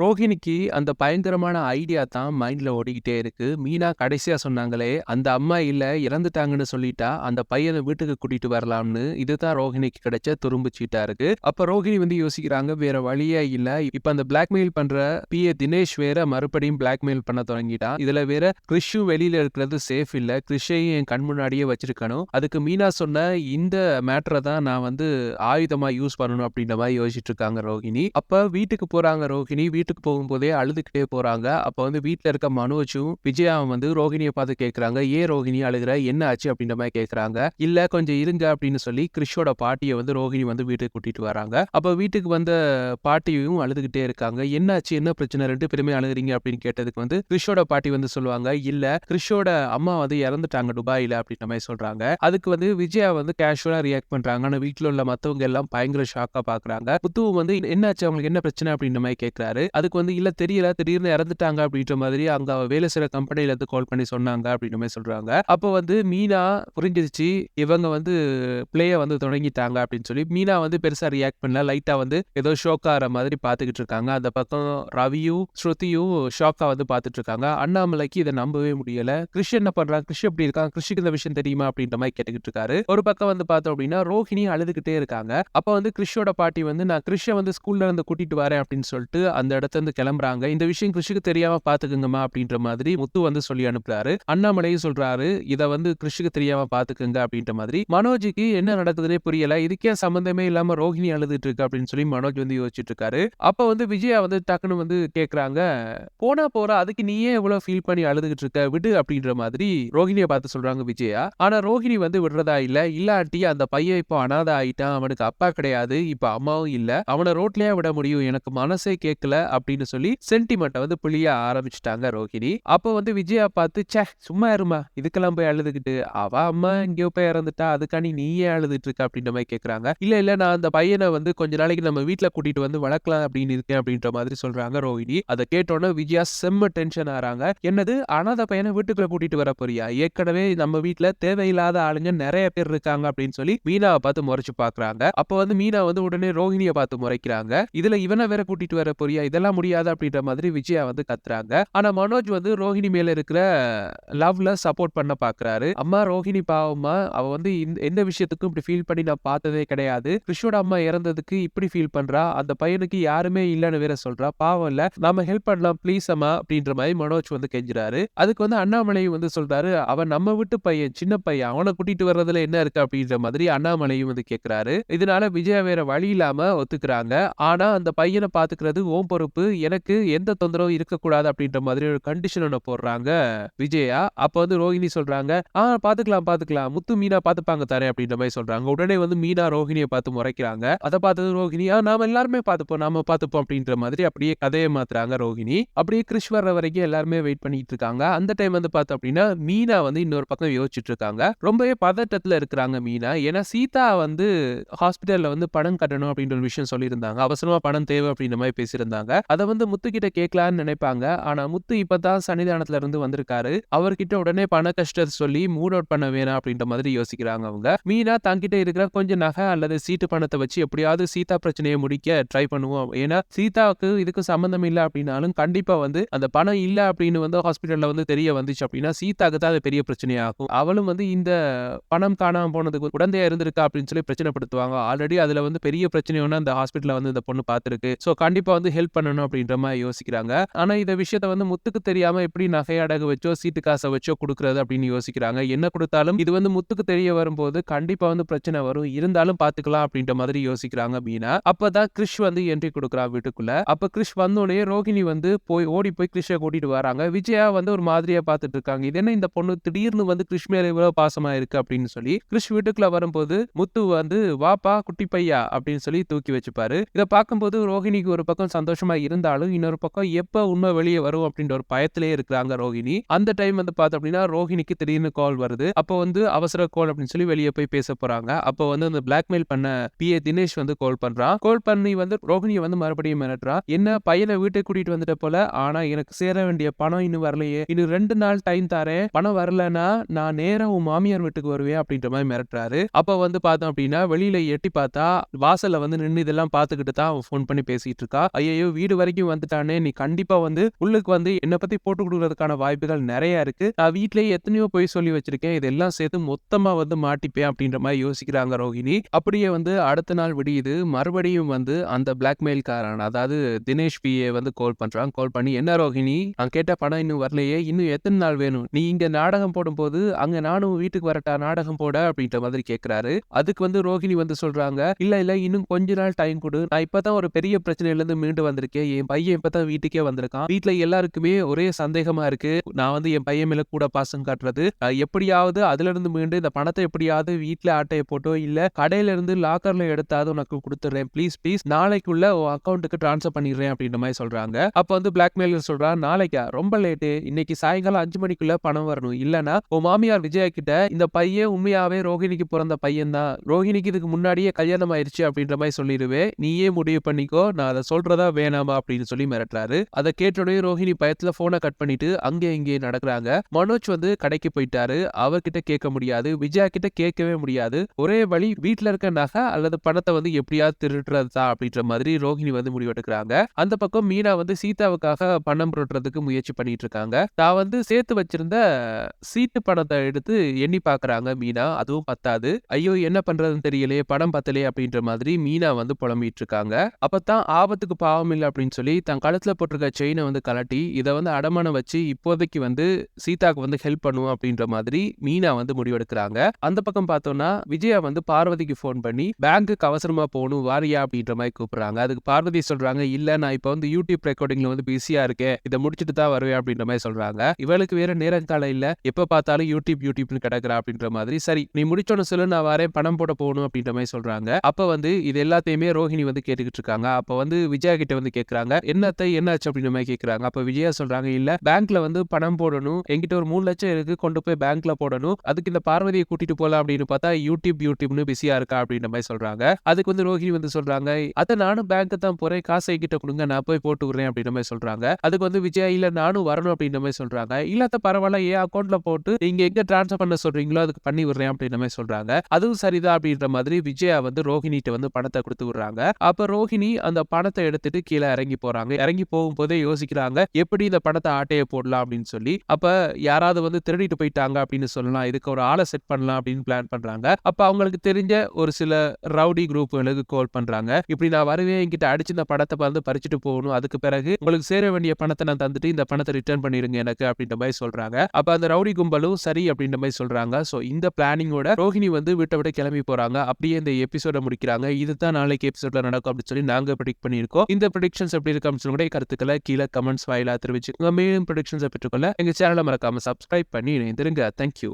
ரோஹிணிக்கு அந்த பயங்கரமான ஐடியா தான் மைண்ட்ல ஓடிக்கிட்டே இருக்கு. மீனா கடைசியா சொன்னாங்களே, அந்த அம்மா இல்ல இறந்துட்டாங்கன்னு சொல்லிட்டா, அந்த பையன வீட்டுக்கு கூட்டிட்டு வரலாம்னு. இதுதான் ரோஹிணிக்கு கிடைச்ச துரும்பு சீட்டா இருக்கு. அப்ப ரோஹிணி யோசிக்கிறாங்க, வேற வழியே இல்ல. இப்ப அந்த பிளாக்மெயில் பண்ற தினேஷ் வேற மறுபடியும் பிளாக்மெயில் பண்ண தொடங்கிட்டான். இதுல வேற கிறிஷும் வெளியில இருக்கிறது சேஃப் இல்ல. கிறிஷையும் என் கண் முன்னாடியே வச்சிருக்கணும். அதுக்கு மீனா சொன்ன இந்த மேட்டர தான் நான் ஆயுதமா யூஸ் பண்ணணும் அப்படின்ற மாரி யோசிச்சுட்டு இருக்காங்க ரோஹிணி. அப்ப வீட்டுக்கு போறாங்க ரோஹிணி. வீட்டுக்கு போகும்போதே அழுதுகிட்டே போறாங்க. அப்ப வீட்ல இருக்க மனோஜும் விஜயாவும் ரோகிணிய பார்த்து கேட்கறாங்க. ஏன் ரோகிணி அழுகுற? என்ன ஆச்சு? அப்படின்ற மாரி கேட்கறாங்க. இல்ல கொஞ்சம் இருங்க அப்படின்னு சொல்லி கிறிஷோட பாட்டிய ரோகிணி வீட்டுக்கு கூட்டிட்டு வராங்க. அப்ப வீட்டுக்கு வந்த பாட்டியும் அழுதுகிட்டே இருக்காங்க. என்னாச்சு? என்ன பிரச்சனை? 2 பேருமே அழுகுறீங்க அப்படின்னு கேட்டதுக்கு கிறிஷோட பாட்டி சொல்லுவாங்க. இல்ல கிறிஷோட அம்மா இறந்துட்டாங்க துபாயில அப்படின்ற மாரி சொல்றாங்க. அதுக்கு விஜயா கேஷுவலா ரியாக்ட் பண்றாங்க. ஆனா வீட்ல உள்ள மத்தவங்க எல்லாம் பயங்கர ஷாக்கா பாக்குறாங்க. முத்துவும் என்னாச்சு? அவங்களுக்கு என்ன பிரச்சனை? அப்படின்ற மாரி கேட்கறாரு. அதுக்கு இல்ல தெரியல, திடீர்னு இறந்துட்டாங்க அப்படின்ற மாதிரி அங்க வேலை செய்ற கம்பெனில இருந்து கால் பண்ணி சொன்னாங்க அப்படின்ற மாதிரி சொல்றாங்க. அப்போ மீனா புரிஞ்சிருச்சு, இவங்க பிளேய தொடங்கிட்டாங்க அப்படின்னு சொல்லி மீனா பெருசா ரியாக்ட் பண்ணல. லைட்டா ஏதோ ஷோக் ஆற மாதிரி பாத்துக்கிட்டு இருக்காங்க. அந்த பக்கம் ரவியும் ஸ்ருதியும் ஷாக்கா பாத்துட்டு இருக்காங்க. அண்ணாமலைக்கு இதை நம்பவே முடியல. கிறிஷ் என்ன பண்றான்? கிறிஷ் எப்படி இருக்கான்? கிறிஷுக்கு இந்த விஷயம் தெரியுமா? அப்படின்ற மாதிரி கேட்டுக்கிட்டு இருக்காரு. ஒரு பக்கம் பார்த்தோம் அப்படின்னா ரோஹிணி அழுதுகிட்டே இருக்காங்க. அப்ப கிறிஷோட பாட்டி நான் கிறிஷ ஸ்கூல்ல இருந்து கூட்டிட்டு வரேன் அப்படின்னு சொல்லிட்டு அந்த இடத்துல இருந்து கிளம்புறாங்க. இந்த விஷயம் கிறிஷுக்கு தெரியாம பாத்துக்குங்கம்மா அப்படின்ற மாதிரி முத்து சொல்லி அனுப்புறாரு. அண்ணாமலையும் சொல்றாரு, இத கிறிஷுக்கு தெரியாம பாத்துக்குங்க அப்படின்ற மாதிரி. மனோஜுக்கு என்ன நடக்குதுன்னே புரியல. இதுக்கே சம்பந்தமே இல்லாம ரோஹிணி அழுதுட்டு இருக்கு அப்படின்னு சொல்லி மனோஜ் யோசிச்சுட்டு இருக்காரு. அப்ப விஜயா டக்குன்னு கேக்குறாங்க, போனா போற அதுக்கு நீயே எவ்வளவு ஃபீல் பண்ணி அழுதுகிட்டு இருக்க, விடு அப்படின்ற மாதிரி ரோஹிணியை பார்த்து சொல்றாங்க விஜயா. ஆனா ரோஹிணி விடுறதா இல்ல. இல்லாட்டி அந்த பையன் இப்போ அனாதை ஆயிட்டான், அவனுக்கு அப்பா கிடையாது, இப்ப அம்மாவும் இல்ல, அவனை ரோட்லயே விட முடியும், எனக்கு மனசே கேட்கல அப்படின்னு சொல்லி சென்டிமெண்ட்டை புளிய ஆரம்பிச்சுட்டாங்க ரோஹிணி. அப்போ விஜயா பார்த்து, ச்சே சும்மா இருமா, இதுக்கெல்லாம் போய் அழுதுகிட்டு, அவ அம்மா எங்கேயோ போய் இறந்துட்டா, அதுக்காண்டி நீயே அழுதுட்டு இருக்க அப்படின்ற மாதிரி கேட்கறாங்க. இல்ல நான் அந்த பையனை கொஞ்ச நாளைக்கு நம்ம வீட்டுல கூட்டிட்டு வளர்க்கலாம் அப்படின்னு இருக்கேன் அப்படின்ற மாதிரி சொல்றாங்க ரோஹிணி. அதை கேட்டோன்னே விஜயா செம்ம டென்ஷன் ஆறாங்க. என்னது, அனாதை பையனை வீட்டுக்குள்ள கூட்டிட்டு வர போறியா? ஏற்கனவே நம்ம வீட்டுல தேவையில்லாத ஆளுங்க நிறைய பேர் இருக்காங்க அப்படின்னு சொல்லி மீனாவை பார்த்து முறைச்சு பாக்குறாங்க. அப்ப மீனா உடனே ரோஹிணியை பார்த்து முறைக்கிறாங்க. இதுல இவனை வேற கூட்டிட்டு வர போறியா? இதெல்லாம் முடியாது அப்படின்ற மாதிரி விஜயா கத்துறாங்க. ஆனா மனோஜ் ரோஹிணி மேல இருக்கிற லவ்ல சப்போர்ட் பண்ண பாக்குறாரு. அம்மா ரோஹிணி பாவமா, அவ எந்த விஷயத்துக்கும் இப்படி ஃபீல் பண்ணி நான் பார்த்ததே கிடையாது. கிறிஷோட அம்மா இறந்ததுக்கு இப்படி ஃபீல் பண்றா, அந்த பையனுக்கு யாருமே இல்லன்னு வேற சொல்றா, பாவம் இல்ல, நாம ஹெல்ப் பண்ணலாம் ப்ளீஸ் அம்மா அப்படின்ற மாதிரி மனோஜ் கெஞ்சுறாரு. அதுக்கு அண்ணாமலையும் சொல்றாரு, அவன் நம்ம வீட்டு பையன், சின்ன பையன், அவனை கூட்டிட்டு வர்றதுல என்ன இருக்கு அப்படின்ற மாதிரி அண்ணாமலையும் கேக்குறாரு. இதனால விஜயா வேற வழி இல்லாம ஒத்துக்கிறாங்க. ஆனா அந்த பையனை பாத்துக்கிறது ஓம் பொறுப்பு, எனக்கு எந்த தொந்தரவும் இருக்கக்கூடாது அப்படின்ற மாதிரி ஒரு கண்டிஷன் ஒண்ணு போடுறாங்க விஜயா. அப்ப ரோஹிணி சொல்றாங்க, பாத்துக்கலாம் முத்து மீனா பாத்துப்பாங்க தரேன் அப்படின்ற மாதிரி சொல்றாங்க. உடனே மீனா ரோஹிணியை பார்த்து முறைக்கிறாங்க. அதை பார்த்தது ரோஹிணி, நாம எல்லாருமே நாம பாத்துப்போம் அப்படின்ற மாதிரி அப்படியே கதையை மாத்துறாங்க ரோஹிணி. அப்படியே கிறிஷ் வர்ற வரைக்கும் எல்லாருமே வெயிட் பண்ணிட்டு இருக்காங்க. அந்த டைம் பார்த்தோம் அப்படின்னா மீனா இன்னொரு பக்கம் யோசிச்சுட்டு இருக்காங்க. ரொம்பவே பதட்டத்துல இருக்கிறாங்க மீனா. ஏன்னா சீதா ஹாஸ்பிட்டல்ல பணம் கட்டணும் அப்படின்ற ஒரு விஷயம் சொல்லியிருந்தாங்க. அவசரமா பணம் தேவை அப்படின்ற மாதிரி பேசியிருந்தாங்க. அதை முத்து கிட்ட கேட்கலான்னு நினைப்பாங்க. ஆனா முத்து இப்பதான் சன்னிதானத்துல இருந்து வந்திருக்காரு. அவர்கிட்ட உடனே பண கஷ்டத்தை சொல்லி மூட் அவுட் பண்ண வேணாம் அப்படின்ற மாதிரி யோசிக்கிறாங்க அவங்க. மீனா தங்கிட்ட இருக்கிற கொஞ்சம் நகை அல்லது சீட்டு பணத்தை வச்சு எப்படியாவது சீதா பிரச்சனையை முடிக்க ட்ரை பண்ணுவோம். ஏன்னா சீதாவுக்கு இதுக்கு சம்பந்தம் இல்லை அப்படின்னாலும் கண்டிப்பா அந்த பணம் இல்ல அப்படின்னு ஹாஸ்பிட்டல்ல தெரிய வந்துச்சு அப்படின்னா சீதாக்கு தான் அது பெரிய பிரச்சனையாகும். அவளும் இந்த பணம் காணாம போனதுக்கு உடந்தையா இருந்திருக்கா அப்படின்னு சொல்லி பிரச்சனைப்படுத்துவாங்க. ஆல்ரெடி அதுல பெரிய பிரச்சனை ஒண்ணு அந்த ஹாஸ்பிட்டல்ல இந்த பொண்ணு பாத்துருக்கு. சோ கண்டிப்பா ஹெல்ப் பண்ணணும் அப்படின்ற மாதிரி யோசிக்கிறாங்க. ஆனா இந்த விஷயத்த முத்துக்கு தெரியாம எப்படி நகை அடகு வச்சோ சீட்டு காசை வச்சோ கொடுக்கறது அப்படின்னு யோசிக்கிறாங்க. என்ன கொடுத்தாலும் இது முத்துக்கு தெரிய வரும்போது கண்டிப்பா பிரச்சனை வரும், இருந்தாலும் பாத்துக்கலாம் அப்படின்ற மாதிரி யோசிக்கிறாங்க மீனா. அப்பதான் கிறிஷ் என்ட்ரி கொடுக்குறான் வீட்டுக்குள்ள. அப்ப கிறிஷ் வந்தோடனே ரோஹிணி ஓடி போய் கிறிஷை கூட்டிட்டு வராங்க. விஜயா ஒரு மாதிரியா பாத்துட்டு இருக்காங்க. இது என்ன இந்த பொண்ணு திடீர்னு கிறிஷ் மேல இவ்வளவு பாசமா இருக்கு அப்படின்னு சொல்லி. கிறிஷ் வீட்டுக்குள்ள வரும்போது முத்து வாப்பா குட்டி பையா அப்படின்னு சொல்லி தூக்கி வச்சுப்பாரு. இதை பார்க்கும்போது ரோஹிணிக்கு ஒரு பக்கம் சந்தோஷமா இருந்தாலும் இன்னொரு பக்கம் எப்ப உண்மை வெளியே வரும் அப்படின்ற ஒரு பயத்திலே இருக்கிறாங்க ரோஹிணி. அந்த டைம் பார்த்தோம் அப்படின்னா ரோஹிணிக்கு திடீர்னு கால் வருது. அப்போ அவசர கால் அப்படின்னு சொல்லி வெளியே போய் பேச போறாங்க. அப்போ அந்த பிளாக்மெயில் பண்ண தினேஷ் கால் பண்றான். கால் பண்ணி ரோஹிணியை மறுபடியும் மிரட்டுறான். என்ன பையனை வீட்டுக்கு கூட்டிட்டு வந்துட்ட போல, ஆனா எனக்கு சேர வேண்டிய பணம் இன்னும் வரலையே, இன்னும் 2 நாள் டைம் தரேன், பணம் வரலன்னா நான் நேரா உன் மாமியார் வீட்டுக்கு வருவேன் அப்படின்ற மாதிரி மிரட்டுறாரு. அப்ப பார்த்தோம் அப்படின்னா வெளியில எட்டி பார்த்தா வாசல்ல நின்று இதெல்லாம் பார்த்துக்கிட்டு தான் அவன் போன் பண்ணி பேசிட்டு இருக்கா. ஐயோ வீடு வரைக்கும் வந்துட்டானே, நீ கண்டிப்பா வந்து உள்ளுக்கு வந்து என்ன பத்தி போட்டு குடுக்குறதுக்கான வாய்ப்புகள் நெறைய இருக்கு. நான் வீட்லயே எத்தனையோ பொய் சொல்லி வச்சிருக்கேன். இதெல்லாம் சேர்த்து மொத்தமா வந்து மாட்டிப்பேன் அப்படின்ற மாரி யோசிக்கிறாங்க ரோஹிணி. அப்படியே வந்து அடுத்த நாள் விடியுது. மறுபடியும் வந்து அந்த பிளாக்மெயில்காரன் அதாவது தினேஷ் பிஏ வந்து கால் பண்றான். கால் பண்ணி, "என்ன ரோஹிணி, நான் கேட்ட பணம் இன்னும் வரலையே. இன்னும் எத்தன நாள் வேணும்? நீ இங்க நாடகம் போடும்போது, அங்க நானும் வீட்டுக்கு வரட்டா நாடகம் போட?" அப்படின்ற மாதிரி கேட்கிறாரு. அதுக்கு வந்து ரோஹிணி வந்து சொல்றாங்க, "இல்ல, இல்ல இன்னும் கொஞ்ச நாள் டைம் குடு. நான் இப்பதான் ஒரு பெரிய பிரச்சனையிலருந்து மீண்டு வந்திருக்கேன். என் பையன் இப்பதான் வீட்டுக்கே வந்திருக்கான். வீட்ல எல்லாருக்குமே ஒரே சந்தேகமா இருக்கு. நான் வந்து என் பையன் மேல கூட பாசம் காட்டுறது. எப்படியாவது அதிலிருந்து மீண்டு இந்த பணத்த எப்படியாவது வீட்ல ஆட்டைய போட்டோ, இல்ல கடையில இருந்து லாக்கர்ல எடுத்தாவது உனக்கு குடுத்துடுறேன். ப்ளீஸ், ப்ளீஸ் நாளைக்குள்ள உன் அக்கவுண்ட்க்கு ட்ரான்ஸ்ஃபர் பண்ணிடுறேன்." அப்படின்ற மாரி சொல்றாங்க. அப்ப வந்து பிளாக்மெயிலர் சொல்றான், "நாளைக்கா? ரொம்ப லேட்டு. இன்னைக்கு சாயங்காலம் 5 மணிக்குள்ள பணம் வரணும். இல்லன்னா உன் மாமியார் விஜயா கிட்ட இந்த பையன் உண்மையாவே ரோஹிணிக்கு பிறந்த பையன் தான். ரோஹிணிக்கு இதுக்கு முன்னாடியே கல்யாணம் ஆயிருச்சு அப்படின்ற மாரி சொல்லிருவேன். நீயே முடிவு பண்ணிக்கோ. நான் அத சொல்றதா வேணாமா?" அப்படின்னு சொல்லி மிரட்டுறாரு. அத கேட்டோனே ரோஹிணி பயத்துல போன கட் பண்ணிட்டு அங்க இங்கே நடக்குறாங்க. மனோஜ் வந்து கடைக்கு போயிட்டாரு. அவர்கிட்ட கேட்க முடியாது. விஜயா கிட்ட கேட்கவே முடியாது. ஒரே வழி வீட்ல இருக்க நகை அல்லது பணத்த வந்து எப்படியாவது திருடுறது தான் அப்படின்ற மாதிரி ரோஹிணி வந்து முடிவெடுக்கிறாங்க. அந்த பக்கம் மீனா வந்து சீதாவுக்காக பணம் புரட்டுறதுக்கு முயற்சி பண்ணிட்டு இருக்காங்க. தான் வந்து சேர்த்து வச்சிருந்த சீட்டு பணத்த எடுத்து எண்ணி பார்க்கறாங்க மீனா. அதுவும் பத்தாது. ஐயோ! என்ன பண்றதுன்னு தெரியலையே, பணம் பத்தலையே அப்படின்ற மாதிரி மீனா வந்து புலம்பிட்டு இருக்காங்க. அப்பதான் ஆபத்துக்கு பாவம் இல்ல அப்படின்னு சொல்லி தன் கழுத்துல போட்டிருக்க செயின வந்து கழட்டி, இத வந்து அடமானம் வச்சு இப்போதைக்கு வந்து சீதாக்கு வந்து ஹெல்ப் பண்ணுவோம் அப்படின்ற மாதிரி மீனா வந்து முடிவெடுக்கிறாங்க. அந்த பக்கம் பார்த்தோம்னா, விஜயா வந்து பார்வதிக்கு ஃபோன் பண்ணி, பேங்க்குக்கு அவசரமா போகணும் வாரியா அப்படின்ற மாதிரி கூப்பிடுறாங்க. அதுக்கு பார்வதி சொல்றாங்க, "இல்ல நான் இப்ப வந்து யூடியூப் ரெக்கார்டிங்ல வந்து பிஸியா இருக்கேன். இத முடிச்சிட்டு தான் வருவேன்" அப்படின்ற மாதிரி சொல்றாங்க. இவளுக்கு வேற நேரம் காலம் இல்ல. எப்ப பார்த்தாலும் யூடியூப்னு கிடக்குறா அப்படின்ற மாதிரி. "சரி நீ முடிச்சோன்னு சொல்லு, நான் வரேன், பணம் போட போகணும்" அப்படின்ற மாதிரி சொல்றாங்க. அப்ப வந்து இது எல்லாத்தையுமே ரோஹிணி வந்து கேட்டுக்கிட்டு இருக்காங்க. அப்ப வந்து விஜயா கிட்ட வந்து கேட்கறாங்க, "என்ன அத்தை என்னாச்சு?" அப்படின்ற மாதிரி கேட்கறாங்க. அப்ப விஜயா சொல்றாங்க, "இல்ல பேங்க்ல வந்து பணம் போடணும். என்கிட்ட ஒரு 3 லட்சம் இருக்கு. கொண்டு போய் பேங்க்ல போடணும். அதுக்கு இந்த பார்வதிய கூட்டிட்டு போலாம் அப்படின்னு பார்த்தா யூடியூப்னு பிஸியா இருக்கா" அப்படின்ற மாதிரி சொல்றாங்க. அதுக்கு வந்து ரோஹிணி வந்து சொல்றாங்க, "அத்த நானும் பேங்க் தான் போறேன். காசை என்கிட்ட குடுங்க. நான் போய் போட்டு விடுறேன்" அப்படின்ற மாதிரி சொல்றாங்க. அதுக்கு வந்து விஜயா, "இல்ல நானும் வரணும்" அப்படின்ற மாதிரி சொல்றாங்க. "இல்ல அத்த பரவாயில்ல. என் அக்கவுண்ட்ல போட்டு நீங்க எங்க ட்ரான்ஸ்ஃபர் பண்ண சொல்றீங்களோ அதுக்கு பண்ணி விடுறேன்" அப்படின்ற மாதிரி சொல்றாங்க. அதுவும் சரிதான் அப்படின்ற மாதிரி விஜயா வந்து ரோஹிணிட்ட வந்து பணத்த குடுத்து விடுறாங்க. அப்ப ரோஹிணி அந்த பணத்த எடுத்துட்டு கீழ இறங்கி போறாங்க. இறங்கி போகும்போதே யோசிக்கிறாங்க, எப்படி இந்த பணத்த ஆட்டைய போடலாம் அப்படின்னு சொல்லி. அப்ப யாராவது வந்து திருடிட்டு போயிட்டாங்க அப்படின்னு சொல்லலாம். இதுக்கு ஒரு ஆள செட் பண்ணலாம் அப்படின்னு பிளான் பண்றாங்க. அப்ப அவங்களுக்கு தெரிஞ்ச ஒரு சில ரவுடி குரூப்களுக்கு கால் பண்றாங்க. "இப்படி நான் வருவேன். என்கிட்ட அடிச்சு இந்த பணத்த வந்து பறிச்சுட்டு போகணும். அதுக்கு பிறகு உங்களுக்கு சேர வேண்டிய பணத்த நான் தந்துட்டு இந்த பணத்த ரிட்டர்ன் பண்ணிருங்க எனக்கு" அப்படின்ற மாதிரி சொல்றாங்க. அப்ப அந்த ரவுடி கும்பலும் சரி அப்படின்ற மாதிரி சொல்றாங்க. சோ இந்த பிளானிங்கோட ரோஹிணி வந்து வீட்ட விட்டு கிளம்பி போறாங்க. அப்படியே இந்த எபிசோட முடிக்கிறாங்க. இதுதான் நாளைக்கு எபிசோட்ல நடக்கும் அப்படின்னு சொல்லி நாங்க ப்ரெடிக்ட் பண்ணியிருக்கோம். இந்த ப்ரெடிக்ஷன்ஸ் எப்படி இருக்கு அப்படின்னு சொல்லி கருத்துக்களை கீழே கமெண்ட்ஸ் வாயிலா தெரிவிச்சுக்கோங்க. மேலும் ப்ரெடிக்ஷன்ஸை பெற்றுக்கொள்ள எங்க சேனலை மறக்காம சப்ஸ்கிரைப் பண்ணி இணைந்திருங்க. தேங்க்யூ.